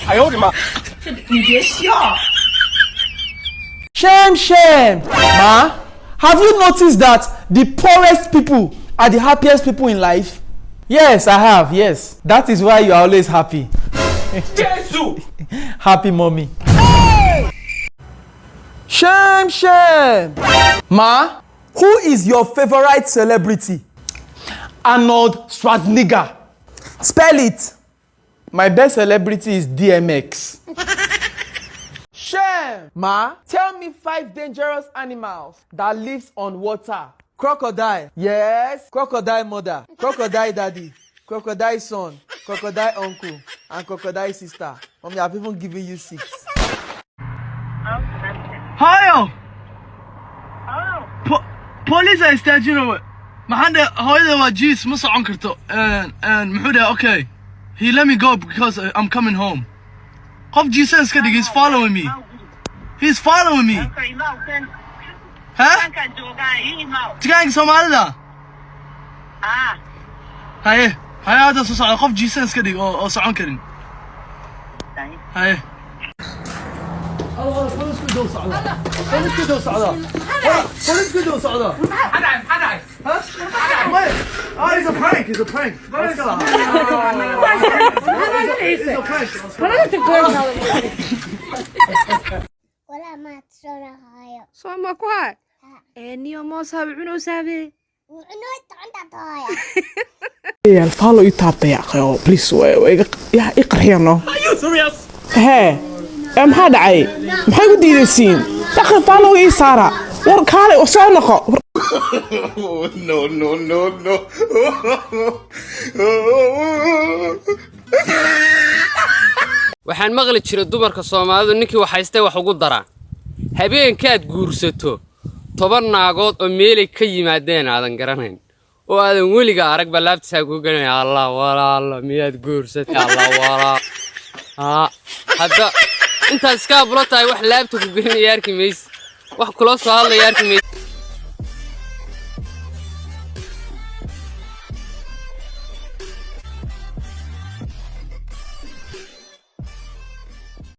哎呦我的妈！你别笑。 Shame, shame. Ma, have you noticed that the poorest people are the happiest people in life? Yes, I have, yes. That is why you are always happy. Jesus! Happy mommy. Hey! Shame, shame. Ma, who is your favorite celebrity? Arnold Schwarzenegger. Spell it. My best celebrity is DMX. Shame! Ma, tell me 5 dangerous animals that lives on water. Crocodile. Yes. Crocodile mother. Crocodile daddy. Crocodile son. Crocodile uncle. And crocodile sister. Mommy, I've even given you 6. Hayo. Police ay istaajino. Maxaan hooyada waa jees ma socon karto. Muxuu dhahay okay. He let me go because I'm coming home. Qof Jesus ka dhig, he's following me. He's following me. Ha? Tigaanka Soomaalida. Haye hada soo socda qof Jesus ka dhig oo socon karin. Haye. Allah police ku doo socda. Police ku doo socda. Police ku doo socda. Hada. Ha? Wait. Oh, it's a prank. It's a prank. Let's go. It's a prank. ولا ما تشرح هاي صار ما كوار اني ما صاب عنو سابي وعنو عندك هاي يا الفالو يتابع يا اخي بليز يا اقرحينو هي ام هذا عي maxay u diidaysiin takhir faaloo ii saara war kaale oo soo noqo no waxaan maqli jiray dumarka Soomaalidu ninkii wax haystay wax ugu daraan habeenkaad guursato 10 naagood oo meelay ka yimaadeen aadan garanayn oo aadan weliga arag balaabtiisa ku ganay Allah walaalo miyaad guursatay Allah wala hadda inta iska bulo tahay wax laabta ku ganay yarkimeys wax kula soo hadlay yarkimeys